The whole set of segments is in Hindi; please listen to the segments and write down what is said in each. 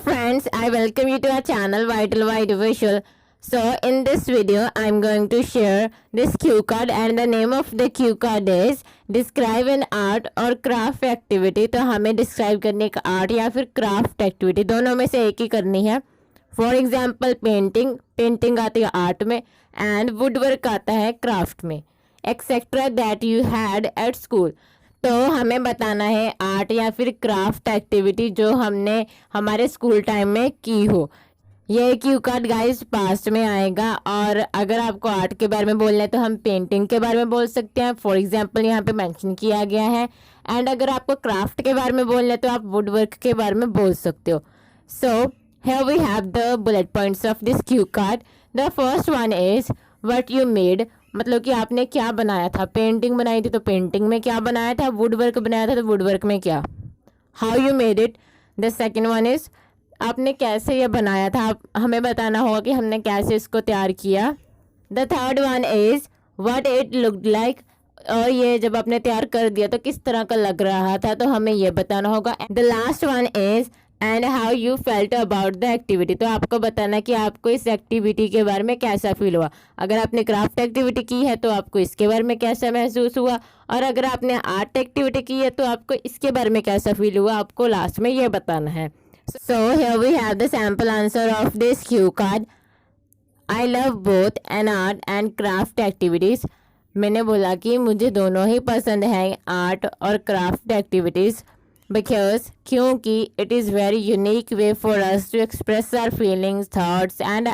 friends, I welcome you to our channel Vital White Visual. So in this video I'm going to share this cue card and the name of the cue card is describe an art और craft activity। तो हमें describe करने एक art या फिर craft activity दोनों में से एक ही करनी है। फॉर एग्जाम्पल पेंटिंग आती है आर्ट में एंड वुड वर्क आता है क्राफ्ट में, etcetera that you had at school. तो हमें बताना है आर्ट या फिर क्राफ्ट एक्टिविटी जो हमने हमारे स्कूल टाइम में की हो। ये क्यू कार्ड गाइस पास्ट में आएगा और अगर आपको आर्ट के बारे में बोलना है तो हम पेंटिंग के बारे में बोल सकते हैं, फॉर एग्जांपल यहाँ पे मेंशन किया गया है। एंड अगर आपको क्राफ्ट के बारे में बोलना है तो आप वुड वर्क के बारे में बोल सकते हो। सो here we have the bullet points of this cue card. The first one is what you made, मतलब कि आपने क्या बनाया था। पेंटिंग बनाई थी तो पेंटिंग में क्या बनाया था, वुड वर्क बनाया था तो वुड वर्क में क्या, how you made it. The second one is आपने कैसे ये बनाया था, आप हमें बताना होगा कि हमने कैसे इसको तैयार किया। The third one is what it looked like, और ये जब आपने तैयार कर दिया तो किस तरह का लग रहा था, तो हमें ये बताना होगा। The last one is and how you felt about the activity, तो आपको बताना कि आपको इस एक्टिविटी के बारे में कैसा फील हुआ। अगर आपने क्राफ्ट एक्टिविटी की है तो आपको इसके बारे में कैसा महसूस हुआ, और अगर आपने आर्ट एक्टिविटी की है तो आपको इसके बारे में कैसा फील हुआ, आपको लास्ट में ये बताना है। So here we have the sample answer of this cue card. I love both an art and craft activities. मैंने बोला कि मुझे दोनों ही पसंद है आर्ट और क्राफ्ट एक्टिविटीज़, because क्योंकि it is very unique way for us to express our feelings, thoughts and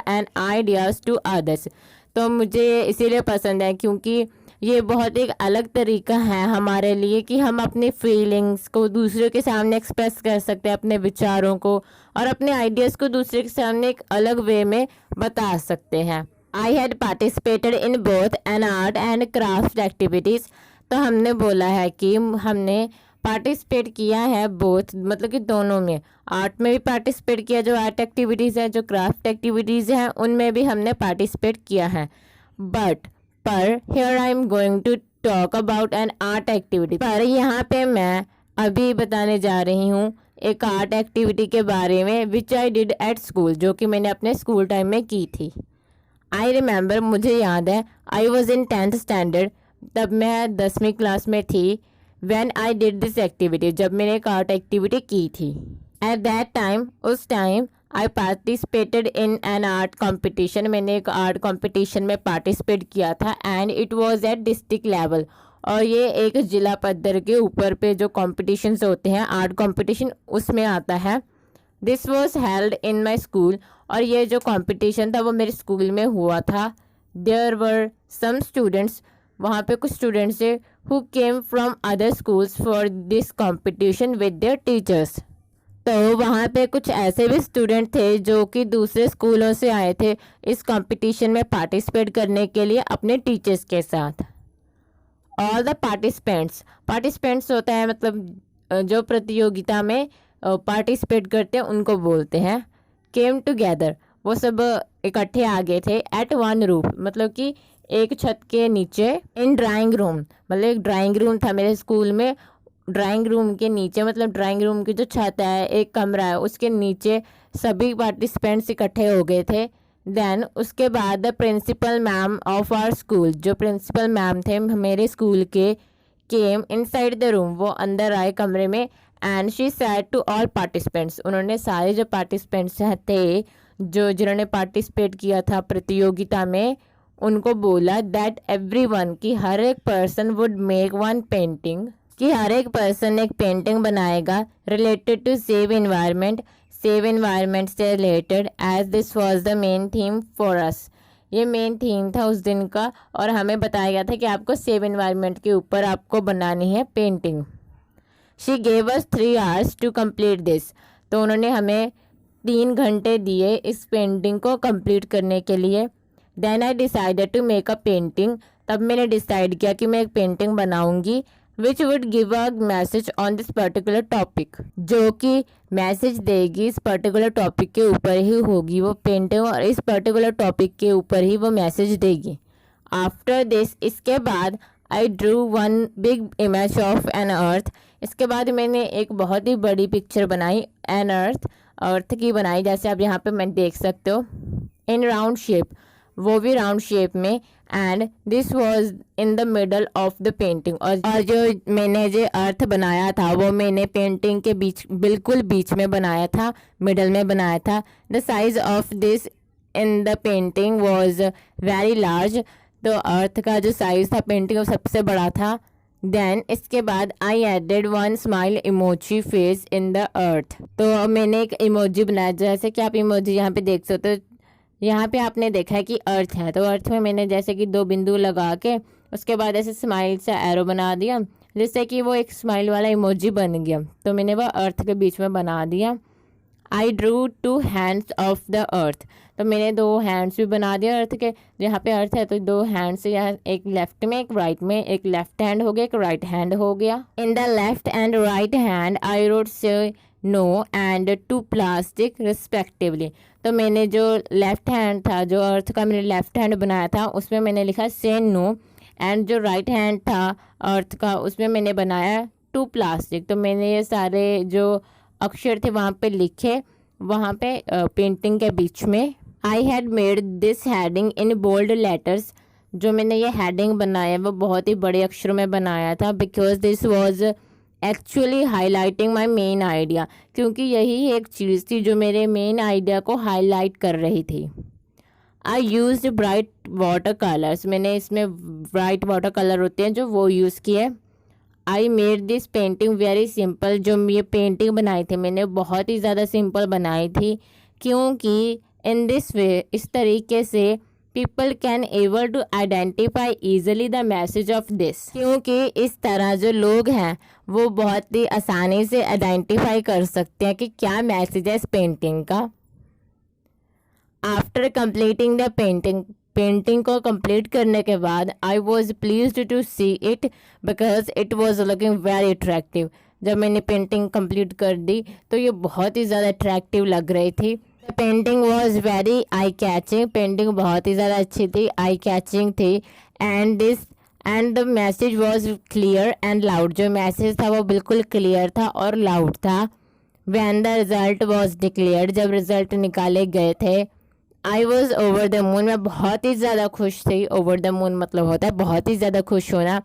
ideas to others। तो मुझे इसीलिए पसंद है क्योंकि ये बहुत एक अलग तरीका है हमारे लिए कि हम अपनी फीलिंग्स को दूसरे के सामने एक्सप्रेस कर सकते हैं, अपने विचारों को और अपने आइडियाज़ को दूसरे के सामने एक अलग वे में बता सकते हैं। I had participated in both an art and craft activities. तो हमने बोला है कि हमने पार्टिसिपेट किया है बोथ, मतलब कि दोनों में, आर्ट में भी पार्टिसिपेट किया, जो आर्ट एक्टिविटीज़ है, जो क्राफ्ट एक्टिविटीज़ हैं उनमें भी हमने पार्टिसिपेट किया है। पर here I am going to talk about an art activity. पर यहाँ पे मैं अभी बताने जा रही हूँ एक आर्ट एक्टिविटी के बारे में विच आई डिड एट स्कूल, जो कि मैंने अपने स्कूल टाइम में की थी। आई रिमेंबर, मुझे याद है, I was in 10th standard, तब मैं 10वीं क्लास में थी। When I did this activity, जब मैंने एक आर्ट एक्टिविटी की थी। At that time, उस time I participated in an art competition, मैंने एक आर्ट competition में पार्टिसिपेट किया था and it was at district level, और ये एक जिला पद्धर के ऊपर पे जो कॉम्पिटिशन्स होते हैं आर्ट कॉम्पिटिशन उसमें आता है। This was held in my school, और ये जो कॉम्पिटिशन था वो मेरे स्कूल में हुआ था। There were some students, वहाँ पे कुछ स्टूडेंट्स थे who came from other schools for this competition with their teachers। तो वहाँ पे कुछ ऐसे भी स्टूडेंट थे जो कि दूसरे स्कूलों से आए थे इस कंपटीशन में पार्टिसिपेट करने के लिए अपने टीचर्स के साथ। ऑल द पार्टिसिपेंट्स होता है मतलब जो प्रतियोगिता में पार्टिसिपेट करते हैं उनको बोलते हैं। केम टुगेदर, वो सब इकट्ठे आ गए थे। एट वन रूफ, मतलब कि एक छत के नीचे। इन ड्राइंग रूम, मतलब एक ड्राइंग रूम था मेरे स्कूल में, ड्राइंग रूम के नीचे, मतलब ड्राइंग रूम की जो छत है, एक कमरा है, उसके नीचे सभी पार्टिसिपेंट्स इकट्ठे हो गए थे। देन उसके बाद the principal ma'am of our school, जो प्रिंसिपल मैम थे मेरे स्कूल के, केम इनसाइड द रूम, वो अंदर आए कमरे में। And she said to all participants, उन्होंने सारे जो पार्टिसिपेंट्स थे जिन्होंने पार्टिसिपेट किया था प्रतियोगिता में, उनको बोला दैट एवरीवन, कि हर एक person would make one painting, कि हर एक पर्सन एक पेंटिंग बनाएगा रिलेटेड टू सेव इन्वायरमेंट से related, as this was the main theme for us. ये मेन थीम था उस दिन का और हमें बताया गया था कि आपको सेव इन्वायरमेंट के ऊपर आपको बनानी है painting. She gave us 3 hours to complete this, तो उन्होंने हमें 3 घंटे दिए इस पेंटिंग को कंप्लीट करने के लिए। Then I decided to make a painting, तब मैंने डिसाइड किया कि मैं एक पेंटिंग बनाऊंगी which would give a message on this particular topic, जो कि मैसेज देगी इस पर्टिकुलर टॉपिक के ऊपर ही होगी वो पेंटिंग, और इस पर्टिकुलर टॉपिक के ऊपर ही वो मैसेज देगी। आफ्टर दिस, इसके बाद I drew one big image of an earth, इसके बाद मैंने एक बहुत ही बड़ी पिक्चर बनाई एन अर्थ, अर्थ की बनाई, जैसे आप यहाँ पे मैं देख सकते हो इन राउंड शेप, वो भी राउंड शेप में। And this was in the middle of the painting, और जो मैंने जो अर्थ बनाया था वो मैंने पेंटिंग के बीच, बिल्कुल बीच में बनाया था, मिडल में बनाया था। The size of this in the painting was very large, तो अर्थ का जो साइज था पेंटिंग वो सबसे बड़ा था। देन इसके बाद I added one smile emoji face in the earth, तो मैंने एक इमोजी बनाया, जैसे कि आप इमोजी यहाँ पे देख सकते हो। यहाँ पे आपने देखा है कि अर्थ है, तो अर्थ में मैंने जैसे कि 2 बिंदु लगा के उसके बाद ऐसे स्माइल से एरो बना दिया, जिससे कि वो एक स्माइल वाला इमोजी बन गया, तो मैंने वो अर्थ के बीच में बना दिया। I drew 2 hands of the earth, तो मैंने 2 हैंड्स भी बना दिया अर्थ के, जहाँ पे अर्थ है तो 2 हैंड्स, यहाँ एक लेफ्ट में एक राइट में, एक लेफ्ट हैंड हो गया एक राइट हैंड हो गया। In the left and right hand I wrote से नो एंड 2 प्लास्टिक रिस्पेक्टिवली, तो मैंने जो लेफ्ट हैंड था, जो अर्थ का मैंने लेफ्ट हैंड बनाया था उसमें मैंने लिखा से नो, एंड जो राइट हैंड था अर्थ का उसमें मैंने बनाया 2 प्लास्टिक, तो मैंने ये सारे जो अक्षर थे वहाँ पे लिखे, वहाँ पे पेंटिंग के बीच में। I had made this heading in bold letters, जो मैंने ये हेडिंग बनाया वो बहुत ही बड़े अक्षरों में बनाया था, because this was actually highlighting my main idea, क्योंकि यही एक चीज़ थी जो मेरे मेन आइडिया को हाईलाइट कर रही थी। आई यूज ब्राइट वाटर कलर्स, मैंने इसमें ब्राइट वाटर कलर होते हैं जो वो यूज़ किए। I made this painting very simple, जो ये पेंटिंग बनाई थी मैंने बहुत ही ज़्यादा सिंपल बनाई थी, क्योंकि इन दिस वे, इस तरीके से people can able to identify easily the message of this, क्योंकि इस तरह जो लोग हैं वो बहुत ही आसानी से आइडेंटिफाई कर सकते हैं कि क्या मैसेज है इस पेंटिंग का। आफ्टर कंप्लीटिंग द पेंटिंग को कंप्लीट करने के बाद I was pleased to see it because it was looking very attractive. जब मैंने पेंटिंग कंप्लीट कर दी तो ये बहुत ही ज़्यादा अट्रैक्टिव लग रही थी। Painting was very eye catching, painting बहुत ही ज़्यादा अच्छी थी, आई कैचिंग थी। And the message was clear and loud, जो मैसेज था वो बिल्कुल क्लियर था और लाउड था। When the result was declared, जब रिजल्ट निकाले गए थे, I was over the moon, मैं बहुत ही ज़्यादा खुश थी। ओवर द मून मतलब होता है बहुत ही ज़्यादा खुश होना।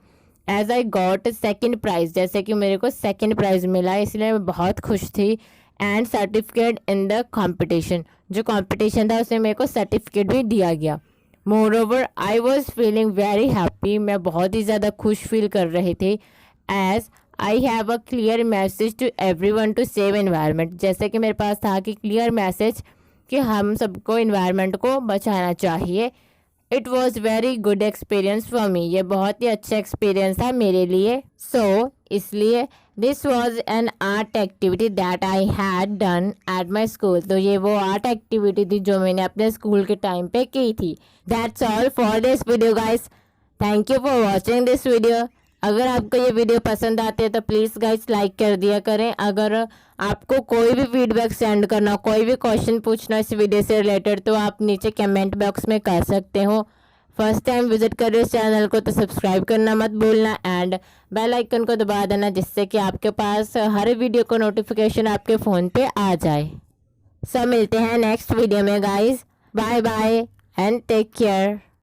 As I got second prize, जैसे कि मेरे को सेकेंड प्राइज़ मिला इसलिए मैं बहुत खुश थी। And certificate in the competition, जो कॉम्पिटिशन था उसमें मेरे को सर्टिफिकेट भी दिया गया। Moreover I was feeling very happy, मैं बहुत ही ज़्यादा खुश फील कर रही थी। As I have a clear message to everyone to save environment, जैसे कि मेरे पास था कि क्लियर मैसेज कि हम सबको इन्वायरमेंट को बचाना चाहिए। It was very good experience for me, ये बहुत ही अच्छा एक्सपीरियंस था मेरे लिए। सो इसलिए this was an art activity that I had done at my school, तो ये वो आर्ट एक्टिविटी थी जो मैंने अपने स्कूल के टाइम पे की थी। That's all for this video guys, thank you for watching this video. अगर आपको ये वीडियो पसंद आती है तो प्लीज़ गाइस लाइक कर दिया करें। अगर आपको कोई भी फीडबैक सेंड करना, कोई भी क्वेश्चन पूछना इस वीडियो से रिलेटेड, तो आप नीचे कमेंट बॉक्स में कर सकते हो। फर्स्ट टाइम विजिट कर रहे हो इस चैनल को तो सब्सक्राइब करना मत भूलना एंड बेल आइकन को दबा देना, जिससे कि आपके पास हर वीडियो को नोटिफिकेशन आपके फ़ोन पे आ जाए। सब मिलते हैं नेक्स्ट वीडियो में guys, bye bye and take care.